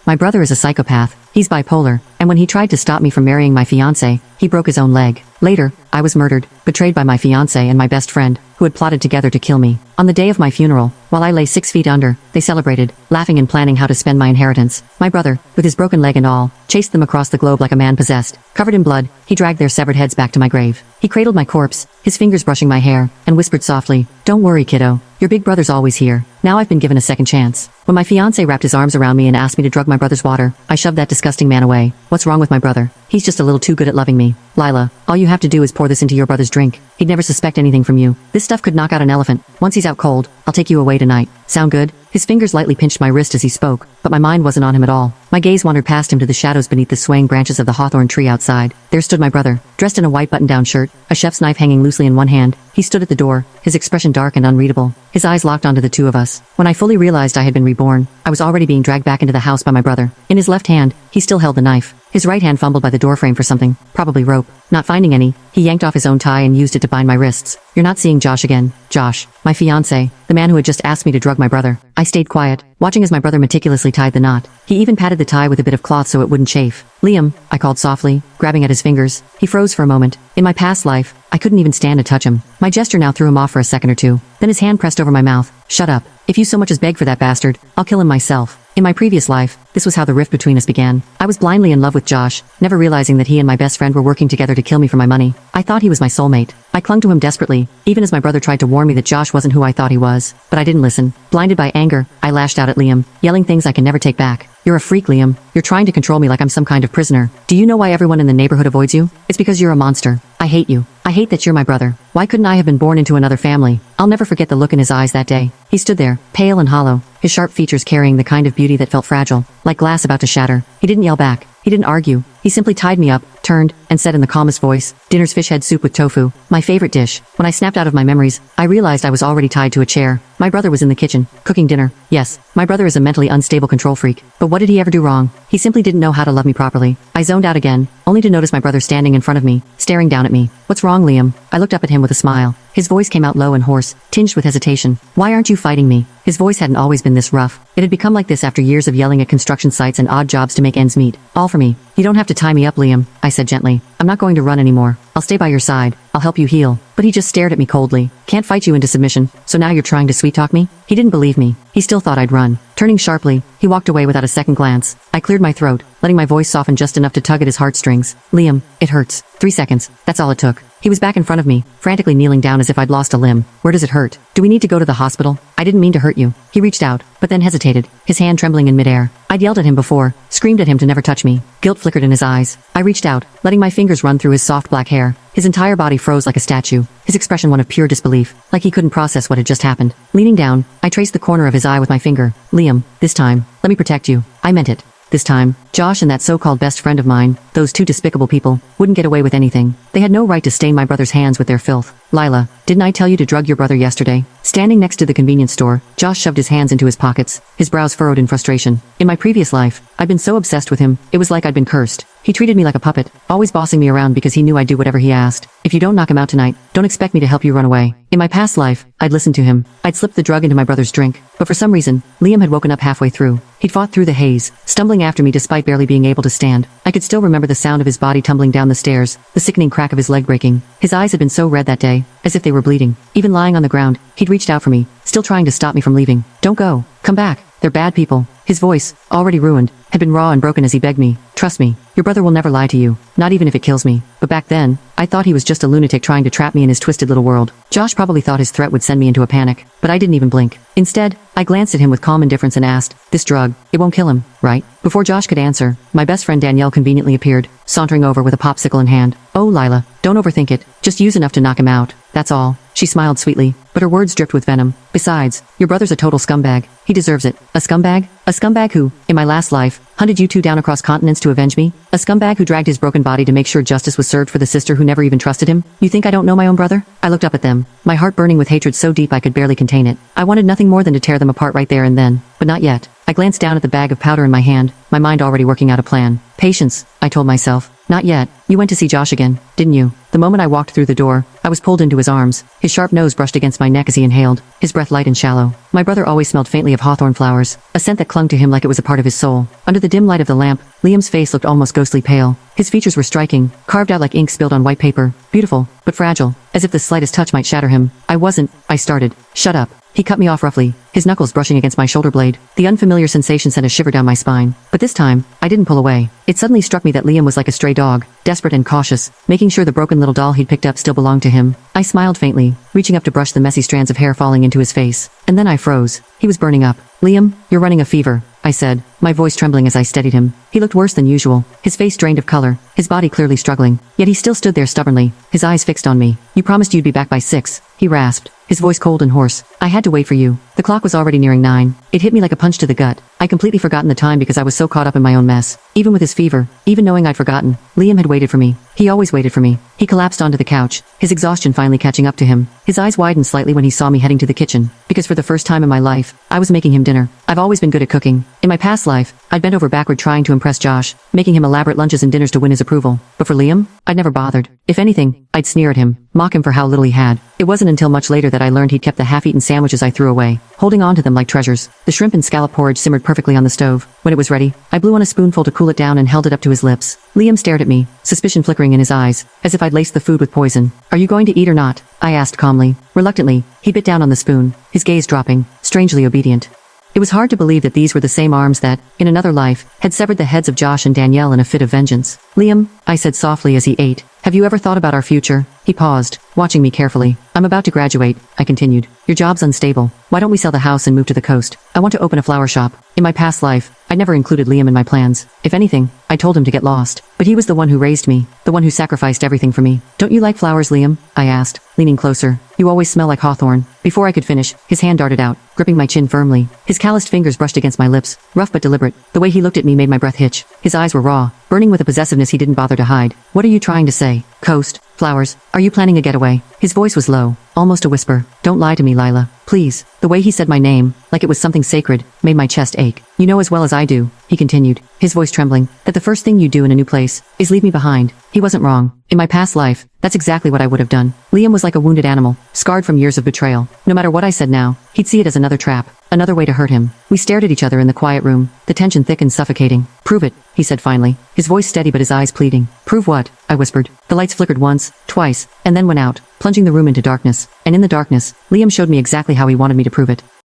My brother is a psychopath. He's bipolar, and when he tried to stop me from marrying my fiancé, he broke his own leg. Later, I was murdered, betrayed by my fiancé and my best friend, who had plotted together to kill me. On the day of my funeral, while I lay 6 feet under, they celebrated, laughing and planning how to spend my inheritance. My brother, with his broken leg and all, chased them across the globe like a man possessed. Covered in blood, he dragged their severed heads back to my grave. He cradled my corpse, his fingers brushing my hair, and whispered softly, "Don't worry, kiddo. Your big brother's always here. Now I've been given a second chance." When my fiancé wrapped his arms around me and asked me to drug my brother's water, I shoved that disgusting man away. What's wrong with my brother? He's just a little too good at loving me. Lila, all you have to do is pour this into your brother's drink. He'd never suspect anything from you. This stuff could knock out an elephant. Once he's out cold, I'll take you away tonight. Sound good? His fingers lightly pinched my wrist as he spoke, but my mind wasn't on him at all. My gaze wandered past him to the shadows beneath the swaying branches of the hawthorn tree outside. There stood my brother, dressed in a white button-down shirt, a chef's knife hanging loosely in one hand. He stood at the door, his expression dark and unreadable. His eyes locked onto the two of us. When I fully realized I had been reborn, I was already being dragged back into the house by my brother. In his left hand, he still held the knife. His right hand fumbled by the doorframe for something, probably rope. Not finding any, he yanked off his own tie and used it to bind my wrists. "You're not seeing Josh again, Josh, my fiancé, the man who had just asked me to drug my brother." I stayed quiet, watching as my brother meticulously tied the knot. He even patted the tie with a bit of cloth so it wouldn't chafe. "Liam," I called softly, grabbing at his fingers. He froze for a moment. In my past life, I couldn't even stand to touch him. My gesture now threw him off for a second or two. Then his hand pressed over my mouth. "Shut up. If you so much as beg for that bastard, I'll kill him myself." In my previous life, this was how the rift between us began. I was blindly in love with Josh, never realizing that he and my best friend were working together to kill me for my money. I thought he was my soulmate. I clung to him desperately, even as my brother tried to warn me that Josh wasn't who I thought he was. But I didn't listen. Blinded by anger, I lashed out at Liam, yelling things I can never take back. "You're a freak, Liam. You're trying to control me like I'm some kind of prisoner. Do you know why everyone in the neighborhood avoids you? It's because you're a monster. I hate you. I hate that you're my brother. Why couldn't I have been born into another family?" I'll never forget the look in his eyes that day. He stood there, pale and hollow, his sharp features carrying the kind of beauty that felt fragile, like glass about to shatter. He didn't yell back. He didn't argue. He simply tied me up, turned, and said in the calmest voice, "Dinner's fish head soup with tofu, my favorite dish." When I snapped out of my memories, I realized I was already tied to a chair. My brother was in the kitchen, cooking dinner. Yes, my brother is a mentally unstable control freak. But what did he ever do wrong? He simply didn't know how to love me properly. I zoned out again, only to notice my brother standing in front of me, staring down at me. "What's wrong, Liam?" I looked up at him with a smile. His voice came out low and hoarse, tinged with hesitation. "Why aren't you fighting me?" His voice hadn't always been this rough. It had become like this after years of yelling at construction sites and odd jobs to make ends meet. "All for me. You don't have to tie me up, Liam," I said gently. "I'm not going to run anymore. I'll stay by your side. I'll help you heal." But he just stared at me coldly. "Can't fight you into submission, so now you're trying to sweet-talk me?" He didn't believe me. He still thought I'd run. Turning sharply, he walked away without a second glance. I cleared my throat, letting my voice soften just enough to tug at his heartstrings. "Liam, it hurts." 3 seconds. That's all it took. He was back in front of me, frantically kneeling down as if I'd lost a limb. "Where does it hurt? Do we need to go to the hospital?" "I didn't mean to hurt you." He reached out, but then hesitated, his hand trembling in midair. I'd yelled at him before, screamed at him to never touch me. Guilt flickered in his eyes. I reached out, letting my fingers run through his soft black hair. His entire body froze like a statue, his expression one of pure disbelief, like he couldn't process what had just happened. Leaning down, I traced the corner of his eye with my finger. "Liam, this time, let me protect you." I meant it. This time, Josh and that so-called best friend of mine, those two despicable people, wouldn't get away with anything. They had no right to stain my brother's hands with their filth. "Lila, didn't I tell you to drug your brother yesterday?" Standing next to the convenience store, Josh shoved his hands into his pockets, his brows furrowed in frustration. In my previous life, I'd been so obsessed with him, it was like I'd been cursed. He treated me like a puppet, always bossing me around because he knew I'd do whatever he asked. "If you don't knock him out tonight, don't expect me to help you run away." In my past life, I'd listened to him. I'd slipped the drug into my brother's drink. But for some reason, Liam had woken up halfway through. He'd fought through the haze, stumbling after me despite barely being able to stand. I could still remember the sound of his body tumbling down the stairs, the sickening crack of his leg breaking. His eyes had been so red that day, as if they were bleeding. Even lying on the ground, he'd reached out for me, still trying to stop me from leaving. "Don't go. Come back. They're bad people." His voice, already ruined, had been raw and broken as he begged me. "Trust me, your brother will never lie to you, not even if it kills me." But back then, I thought he was just a lunatic trying to trap me in his twisted little world. Josh probably thought his threat would send me into a panic, but I didn't even blink. Instead, I glanced at him with calm indifference and asked, "This drug, it won't kill him, right?" Before Josh could answer, my best friend Danielle conveniently appeared, sauntering over with a popsicle in hand. "Oh, Lila, don't overthink it. Just use enough to knock him out. That's all." She smiled sweetly, but her words dripped with venom. "Besides, your brother's a total scumbag. He deserves it." "A scumbag? A scumbag who, in my last life, hunted you two down across continents to avenge me? A scumbag who dragged his broken body to make sure justice was served for the sister who never even trusted him? You think I don't know my own brother?" I looked up at them, my heart burning with hatred so deep I could barely contain it. I wanted nothing more than to tear them apart right there and then, but not yet. I glanced down at the bag of powder in my hand, my mind already working out a plan. Patience, I told myself. Not yet. You went to see Josh again, didn't you? The moment I walked through the door, I was pulled into his arms. His sharp nose brushed against my neck as he inhaled, his breath light and shallow. My brother always smelled faintly of hawthorn flowers, a scent that clung to him like it was a part of his soul. Under the dim light of the lamp, Liam's face looked almost ghostly pale. His features were striking, carved out like ink spilled on white paper, beautiful, but fragile, as if the slightest touch might shatter him. I started. Shut up. He cut me off roughly, his knuckles brushing against my shoulder blade. The unfamiliar sensation sent a shiver down my spine. But this time, I didn't pull away. It suddenly struck me that Liam was like a stray dog, desperate and cautious, making sure the broken little doll he'd picked up still belonged to him. I smiled faintly, reaching up to brush the messy strands of hair falling into his face. And then I froze. He was burning up. Liam, you're running a fever, I said, my voice trembling as I steadied him. He looked worse than usual, his face drained of color, his body clearly struggling. Yet he still stood there stubbornly, his eyes fixed on me. You promised you'd be back by 6, he rasped, his voice cold and hoarse. I had to wait for you. The clock was already nearing 9. It hit me like a punch to the gut. I'd completely forgotten the time because I was so caught up in my own mess. Even with his fever, even knowing I'd forgotten, Liam had waited for me. He always waited for me. He collapsed onto the couch, his exhaustion finally catching up to him. His eyes widened slightly when he saw me heading to the kitchen, because for the first time in my life, I was making him dinner. I've always been good at cooking. In my past life, I'd bent over backward trying to impress Josh, making him elaborate lunches and dinners to win his approval. But for Liam, I'd never bothered. If anything, I'd sneer at him, mock him for how little he had. It wasn't until much later that I learned he'd kept the half-eaten sandwiches I threw away, holding on to them like treasures. The shrimp and scallop porridge simmered perfectly on the stove. When it was ready, I blew on a spoonful to cool it down and held it up to his lips. Liam stared at me, suspicion flickering in his eyes, as if I'd laced the food with poison. Are you going to eat or not? I asked calmly. Reluctantly, he bit down on the spoon, his gaze dropping, strangely obedient. It was hard to believe that these were the same arms that, in another life, had severed the heads of Josh and Danielle in a fit of vengeance. Liam, I said softly as he ate, have you ever thought about our future? He paused, watching me carefully. I'm about to graduate, I continued. Your job's unstable. Why don't we sell the house and move to the coast? I want to open a flower shop. In my past life, I'd never included Liam in my plans. If anything, I told him to get lost. But he was the one who raised me, the one who sacrificed everything for me. Don't you like flowers, Liam? I asked, leaning closer. You always smell like hawthorn. Before I could finish, his hand darted out, gripping my chin firmly. His calloused fingers brushed against my lips, rough but deliberate. The way he looked at me made my breath hitch. His eyes were raw, burning with a possessiveness he didn't bother to hide. What are you trying to say? Coast? Flowers? Are you planning a getaway? His voice was low, almost a whisper. Don't lie to me, Lila. Please. The way he said my name, like it was something sacred, made my chest ache. You know as well as I do, he continued, his voice trembling, that the first thing you do in a new place is leave me behind. He wasn't wrong. In my past life, that's exactly what I would have done. Liam was like a wounded animal, scarred from years of betrayal. No matter what I said now, he'd see it as another trap, another way to hurt him. We stared at each other in the quiet room, the tension thick and suffocating. Prove it, he said finally, his voice steady but his eyes pleading. Prove what? I whispered. The lights flickered once, twice, and then went out, plunging the room into darkness. And in the darkness, Liam showed me exactly how he wanted me to prove it.